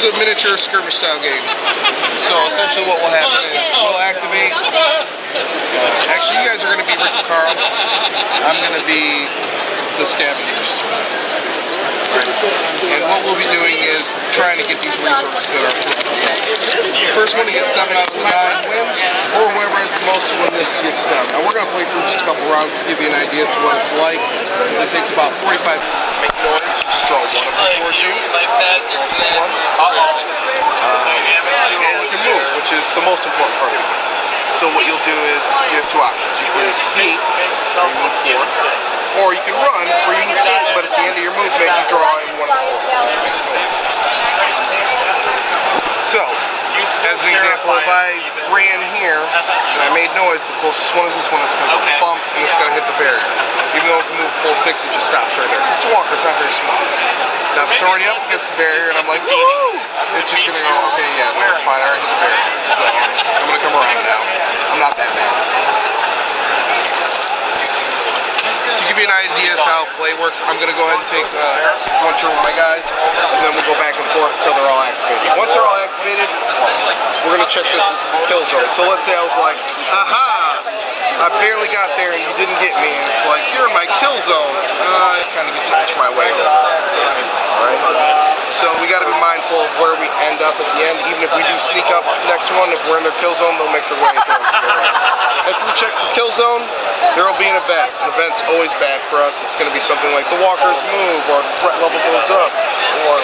is a miniature skirmish style game. So essentially what will happen is we'll activate. Actually, you guys are going to be Rick and Carl. I'm going to be the scavengers. And what we'll be doing is trying to get these resources that are first one to get 7 out of the 9 wins, or whoever has the most to win this gets done. Now we're going to play through just a couple rounds to give you an idea as to what it's like. Because it takes about 45 to make noise. Just draw one of them towards you. And you can move, which is the most important part of it. So what you'll do is you have 2 options. You can sneak, or you move 4, or you can run, where you move 8, but at the end of your movement you draw in one of the closest. So, as an example, if I ran here and I made noise, the closest one is this one. It's going to go bump and it's going to hit the barrier. Even though it can move full 6, it just stops right there. It's a walker, it's not very small. Now if it's already up against the barrier and I'm like, woo! It's just going to go, okay, yeah, that's fine, I already hit the barrier. So I'm going to come around now. I'm not that bad. To give you an idea of how play works, I'm going to go ahead and take one turn with my guys, and then we'll go back and forth until they're all activated. Once they're all activated, we're going to check this. This is the kill zone. So let's say I was like, aha! I barely got there and you didn't get me, and it's like, you're in my kill zone. It kind of gets to inch my way over. Alright? So we got to be mindful of where we end up at the end. Even if we do sneak up next to one, if we're in their kill zone, they'll make their way across the board. If we check the kill zone, there will be an event. An event's always bad for us. It's going to be something like the walkers move, or the threat level goes up, or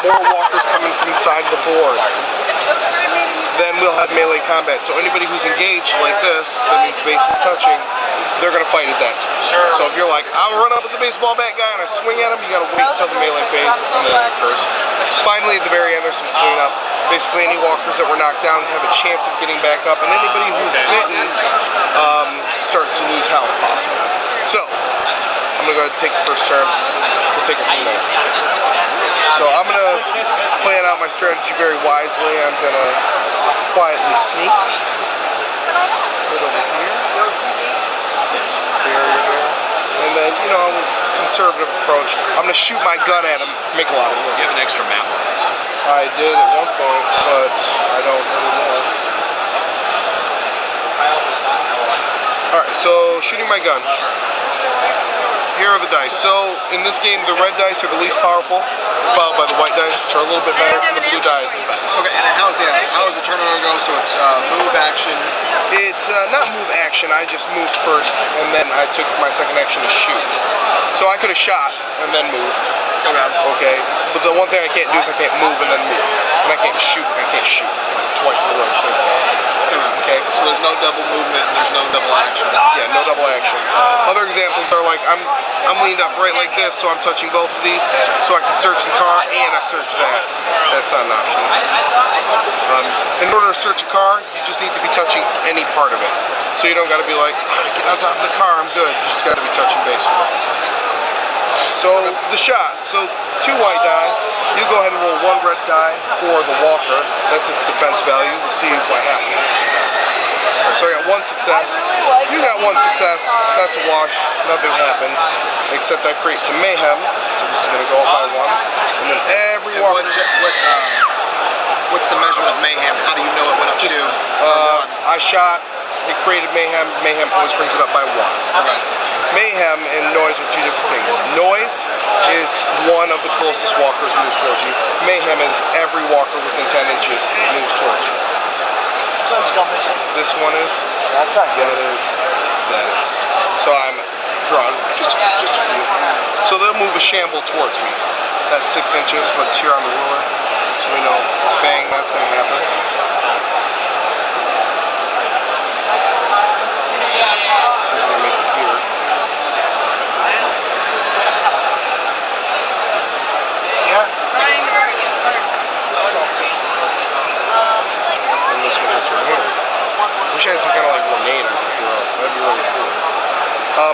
more walkers coming from the side of the board. Then we'll have melee combat. So anybody who's engaged like this, that means base is touching, they're going to fight at that time. So if you're like, I'll run up with the baseball bat guy and I swing at him, you got to wait until the melee phase and then it occurs. Finally, at the very end, there's some cleanup. Basically, any walkers that were knocked down have a chance of getting back up, and anybody who's bitten starts to lose health, possibly. So, I'm going to go ahead and take the first turn. We'll take it from there. So I'm going to plan out my strategy very wisely. I'm going to quietly sneak. Put over here. There's a barrier there. And then, you know, conservative approach. I'm going to shoot my gun at him, make a lot of noise. You have an extra map. I did at one point, but I don't anymore. Alright, so shooting my gun. Here are the dice. So in this game, the red dice are the least powerful, followed by the white dice, which are a little bit better, and the blue die is the best. Okay, and how does the turnover go? So it's move, action? It's not move, action. I just moved first, and then I took my second action to shoot. So I could have shot and then moved. Okay. But the one thing I can't do is I can't move and then move. And I can't shoot. I can't shoot twice in a row. So okay. So there's no double movement and there's no double action. Yeah, no double actions. Other examples are like I'm leaned up right like this, so I'm touching both of these, so I can search the car and I search that. That's not an option. In order to search a car, you just need to be touching any part of it. So you don't got to be like, get on top of the car, I'm good. You just got to be touching base with it. So the shot. So 2 white die. You go ahead and roll 1 red die for the walker. That's its defense value. We'll see what happens. So I got 1 success. You got 1 success. That's a wash. Nothing happens. Except that creates some mayhem. So this is going to go up by 1. And then every walker. What's the measurement of mayhem? How do you know it went up to? I shot. It created mayhem. Mayhem always brings it up by 1. Okay. Mayhem and noise are 2 different things. Noise is one of the closest walkers moves towards you. Mayhem is every walker within 10 inches moves towards you. This one is. That's not good. That is. That is. So I'm drawn just a few. So they'll move a shamble towards me. That's 6 inches, but it's here on the ruler. So we know, bang, that's going to happen. So he's going to make it here. And this one hits right here. Wish I had some kind of like grenade I could throw. That'd be really cool.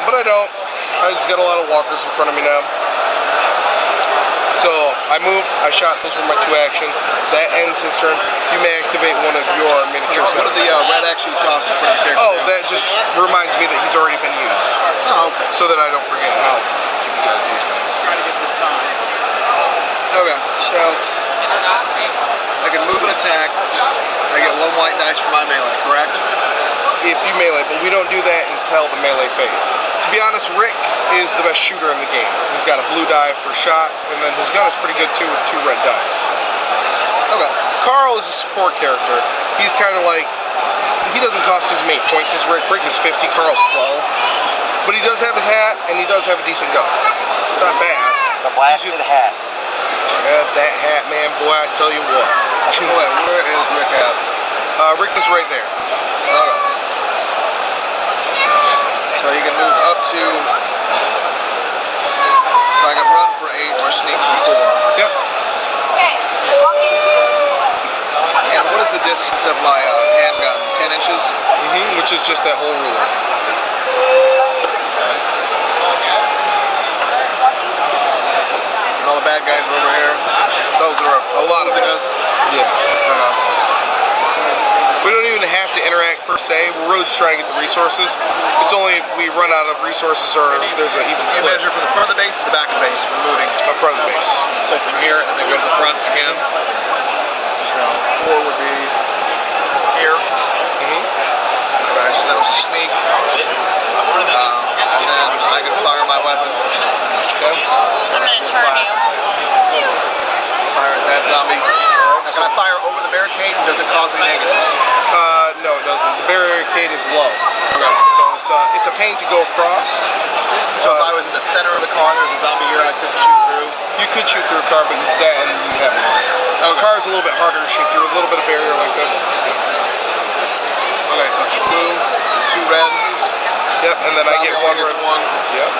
But I don't. I just got a lot of walkers in front of me now. So I moved, I shot, those were my 2 actions. That ends his turn. You may activate one of your miniatures. What are the red X you tossed in front of your character? Oh, that just reminds me that he's already been used. Oh, okay. So that I don't forget. And I'll give you guys these ones. Okay, so I can move and attack. I get 1 white dice for my melee, correct? If you melee, but we don't do that until the melee phase. To be honest, Rick is the best shooter in the game. He's got a blue die for shot, and then his gun is pretty good too with 2 red dice. Okay. Carl is a support character. He's kind of like, he doesn't cost as many points as Rick. Rick is 50, Carl's 12. But he does have his hat, and he does have a decent gun. It's not bad. The blast of the hat. Yeah, that hat, man, boy, I tell you what. Wait, where is Rick at? Rick is right there. Okay. So you can move up to, so I can run for 8 or sneak for 4. Yep. And what is the distance of my handgun? 10 inches? Which is just that whole ruler. And all the bad guys are over here. Those are A lot of us. Yeah. We don't even have to interact per se. We're really just trying to get the resources. It's only if we run out of resources or there's an even You split. measure from the front of the base to the back of the base when moving. Up front of the base. So from here and then go to the front again. So 4 would be here. Alright, so that was a sneak. And then I can fire my weapon. Okay. I'm gonna turn you. Fire at that zombie. Now can I fire over the barricade and does it cause any negatives? No, it doesn't. The barricade is low. Okay. So it's a pain to go across. So if I was in the center of the car and there's a zombie here, I couldn't shoot through. You could shoot through a car, but then you have a car is a little bit harder to shoot through. A little bit of barrier like this. Okay, so it's blue, 2 red. Yep, and then I get 1 red. 1. Yep.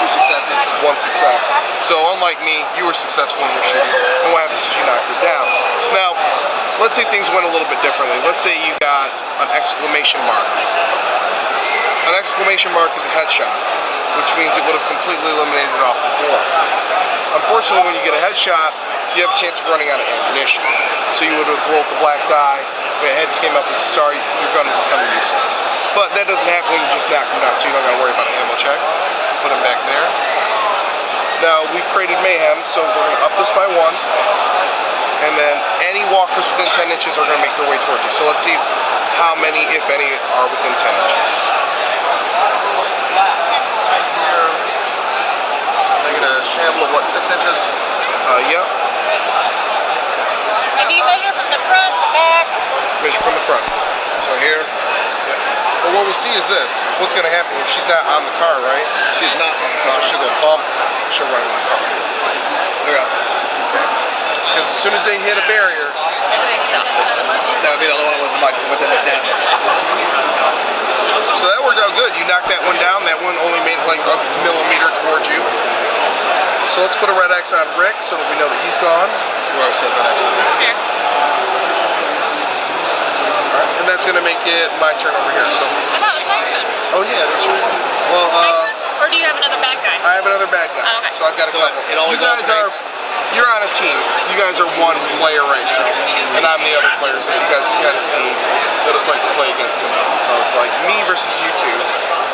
2 successes. 1 success. So unlike me, you were successful in your shooting. And what happens is you knocked it down. Now, let's say things went a little bit differently. Let's say you got an exclamation mark. An exclamation mark is a headshot, which means it would have completely eliminated it off the board. Unfortunately, when you get a headshot, you have a chance of running out of ammunition. So you would have rolled the black die. If a head came up as a star, your gun would become useless. But that doesn't happen when you just knock them down, so you don't got to worry about an ammo check. Put them back there. Now, we've created mayhem, so we're going to up this by 1. And then any walkers within 10 inches are going to make their way towards you. So let's see how many, if any, are within 10 inches. I get a shamble of what, 6 inches? Yep. And do you measure from the front, the back? Measure from the front. So here. Well, what we see is this. What's going to happen if she's not on the car, right? She's not on the car. So she'll go bump, she'll run in the car. Yeah. Because as soon as they hit a barrier, They stop. That would be the other one within the 10. so that worked out good. You knocked that one down, that one only made like a millimeter towards you. So let's put a red X on Rick so that we know that he's gone. Where I said red X's. Here. Alright, and that's going to make it my turn over here. So, I thought it was my turn. oh yeah, that's your turn. Well, My turn? Or do you have another bad guy? I have another bad guy, Oh, okay. so I've got a So couple. it always You guys alternates. you're on a team. You guys are one player right now, and I'm the other player, so you guys can kind of see what it's like to play against somebody. So it's like me versus you two,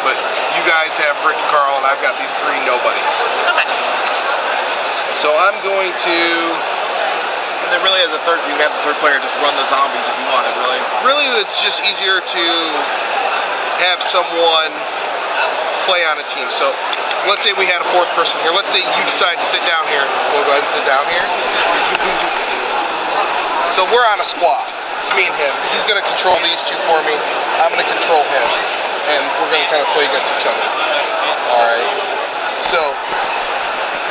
but you guys have Rick and Carl, and I've got these 3 nobodies. Okay. So I'm going to, And then really as a third, you would have the third player just run the zombies if you wanted, really. it's just easier to have someone play on a team. So let's say we had a 4th person here. Let's say you decide to sit down here. We'll go ahead and sit down here. So we're on a squad. It's me and him. He's going to control these 2 for me. I'm going to control him. And we're going to kind of play against each other. Alright. So,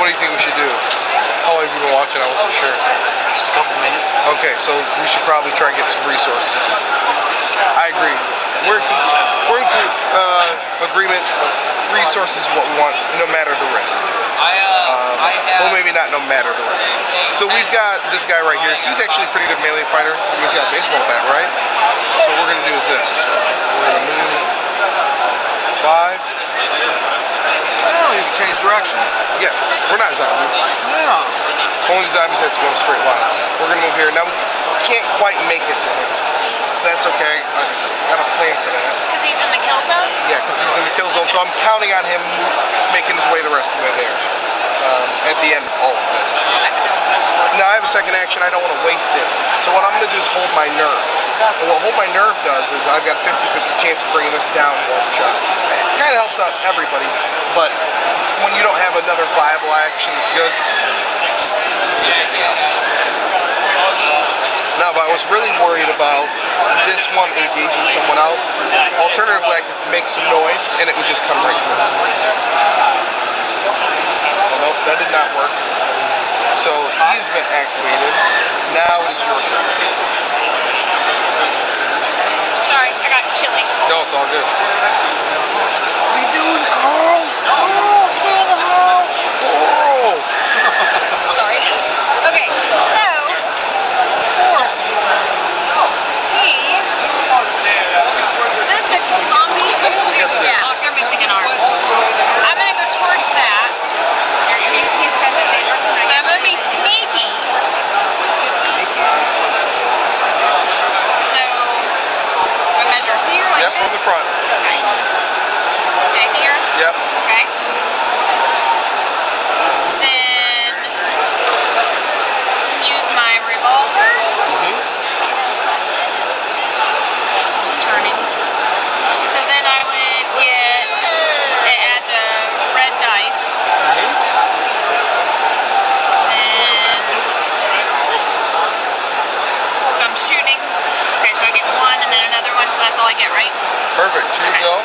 what do you think we should do? How long have you been watching? I wasn't sure. Just a couple minutes. Okay, so we should probably try and get some resources. I agree. We're in agreement. Resources is what we want, no matter the risk. Well, maybe not no matter the risk. So we've got this guy right here. He's actually a pretty good melee fighter. He's got a baseball bat, right? So what we're going to do is this. We're going to move 5. Oh, you can change direction. Yeah, we're not zombies. Yeah. Only zombies have to go in a straight line. We're going to move here. Now, we can't quite make it to him. That's okay. I got a plan for that. Because he's in the kill zone? Yeah, because he's in the kill zone, so I'm counting on him making his way the rest of the way there. at the end of all of this. Now I have a second action, I don't want to waste it. So what I'm going to do is hold my nerve. And what hold my nerve does is I've got a 50-50 chance of bringing this down one shot. It kind of helps out everybody, but when you don't have another viable action that's good, this is easy. Now, if I was really worried about this one engaging someone else, alternatively I could make some noise and it would just come right towards me. Well, nope, that did not work. So he's been activated. Now it is your turn. Sorry, I got chilly. No, it's all good. What are you doing, Carl? Oh, stay in the house. Oh! Sorry. Okay, so is this a combi? Yes, it is. Yeah, they're missing an arm. I'm gonna go towards that. I'm gonna be sneaky. So I measure here like Yep, from this. the front. Okay. To here. Yep. Okay. Then use my revolver. Just turning. So then I would get, it adds a red dice. And so I'm shooting. Okay, so I get one and then another one, so that's all I get, right? Perfect. Here you go.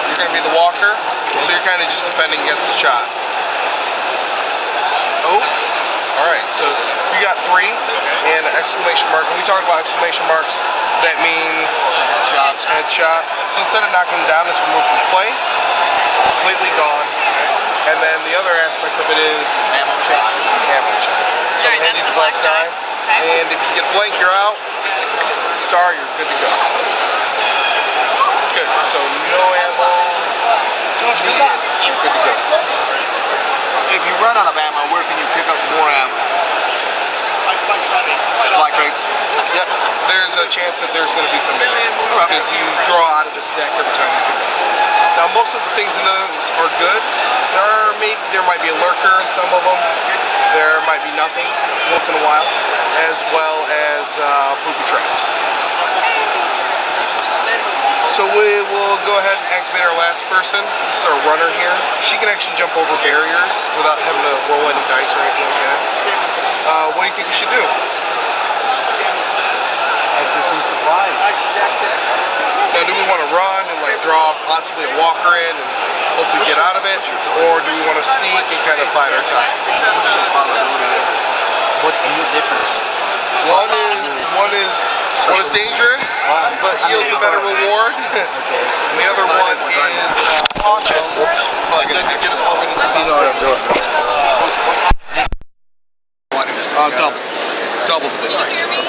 You're going to be the walker, so you're kind of just defending against the shot. Oh. All right, so you got 3 and an exclamation mark. When we talk about exclamation marks, that means headshot. So instead of knocking it down, it's removed from play, completely gone. And then the other aspect of it is Ammo check. ammo check. So Alright, hand that's you the the black black die, die. Okay. and if you get a blank, you're out. Star, you're good to go. Good. So no ammo. George, good luck. You're good to go. If you run out of ammo, where can you pick up more ammo? Supply crates. Yep. There's a chance that there's going to be some in there because you draw out of this deck every time you pick up. Now most of the things in those are good. There might be a lurker in some of them. There might be nothing once in a while, as well as booby traps. So we will go ahead and activate our last person. This is our runner here. She can actually jump over barriers without having to roll any dice or anything like that. What do you think we should do? Head for some supplies. Now, do we want to run and like draw possibly a walker in and hope we get out of it, or do we want to sneak and kind of bide our time? What's the difference? One is dangerous, but yields a better reward. And the other one is cautious. But it doesn't get us where we need to be. You know what I'm doing. Double the distance. Hear me?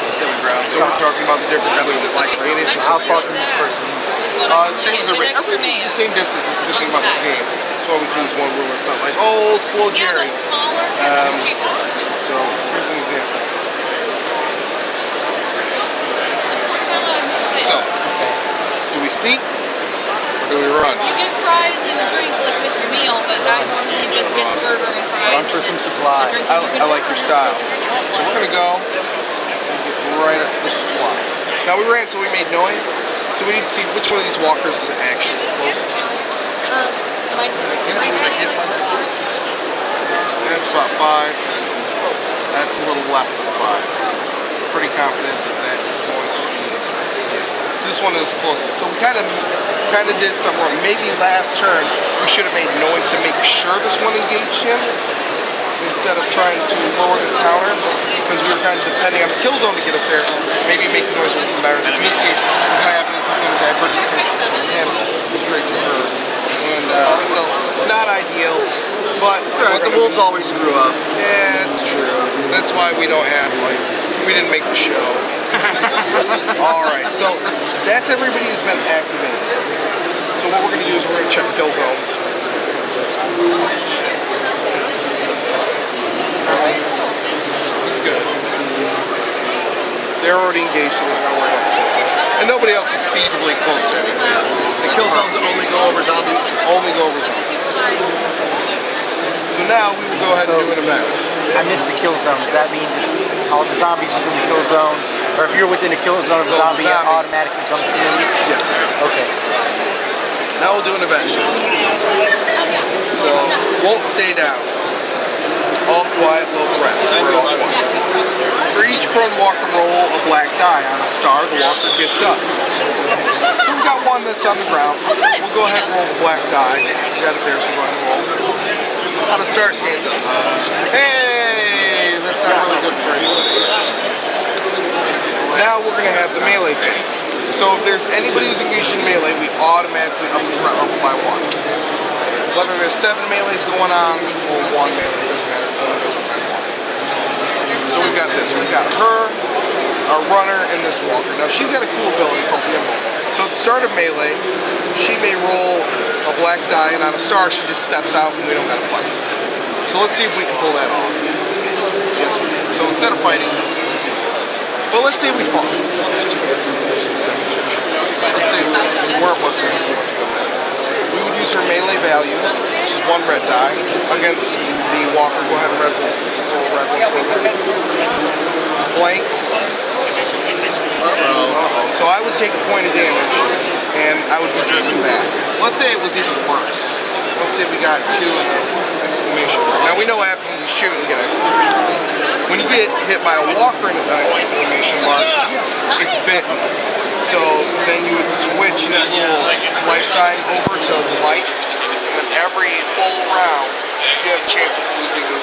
So we're talking about the difference between like 3 inches. How far can this person move? Same as everything's the same distance. That's the good thing about this game. That's why we can use one rule. It's not like old slow Yeah, Jerry. but smaller because it's cheaper. So here's an example. Portobello and Swiss. So do we sneak or do we run? You get fries and a drink like with your meal, but I normally just get the burger and fries. Run for some supplies. I like your style. So we're gonna go and get right up to the supply. Now we ran, so we made noise. So we need to see which one of these walkers is actually the closest to us. That's about 5. That's a little less than 5. Pretty confident that that is going to be. This one is closest. So we kind of did something wrong. Maybe last turn we should have made noise to make sure this one engaged him, instead of trying to lower his counter, because we were kind of depending on the kill zone to get us there. Maybe making noise would be better. In this case, what's going to happen is he's going to divert his attention from him straight to her. And so, not ideal, but But the wolves always screw up. yeah, it's true. That's why we don't have, like, we didn't make the show. Alright, so that's everybody who's been activated. So what we're going to do is we're going to check kill zones. He's good. They're already engaged, so there's no worry about the kill zone. And nobody else is feasibly close to anything. The kill zones only go over zombies. Only go over zombies. So now we will go ahead and do an event. I missed the kill zone. Does that mean just all the zombies within the kill zone? Or if you're within the kill zone of a zombie, it automatically comes to you? Yes, it is. Okay. Now we'll do an event. So, won't stay down. All quiet, low threat. For each prone walker roll a black die on a star, the walker gets up. So we've got one that's on the ground. We'll go ahead and roll the black die. We got it there, so go ahead and roll. On a star stands up. Hey! That's not really good for anybody. Now we're going to have the melee phase. So if there's anybody who's engaged in melee, we automatically up the threat level by 1. Whether there's 7 melees going on or 1 melee, doesn't matter. So we've got this. We've got her, our runner, and this walker. Now she's got a cool ability called Nimble. So at the start of melee, she may roll a black die, and on a star she just steps out and we don't got to fight. So let's see if we can pull that off. Yes, we can. So instead of fighting, well, let's say we fought. Just for the demonstration. Let's say where it was is we would use her melee value, which is 1 red die, against the walker. Go ahead and roll red one. Blank. So I would take a point of damage, and I would be driven back. Let's say it was even worse. Let's say we got 2 and an exclamation mark. Now we know after we shoot and get exclamation mark. When you get hit by a walker and an exclamation mark, it's bitten. So then you would switch that little life sign over to the light, and then every full round, you have a chance of losing 1.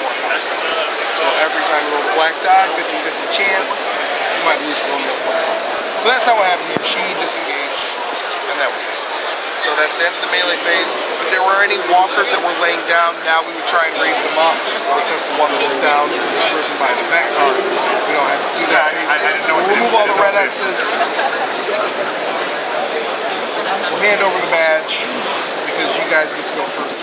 So every time you roll the black die, 50-50 chance, you might lose 1 more point. But that's not what happened here. She disengaged, and that was it. So that's the end of the melee phase. If there were any walkers that were laying down, now we would try and raise them up. But since the one that was down was risen by an event card, we don't have to do that. We'll remove all the red X's. We'll hand over the badge because you guys get to go first.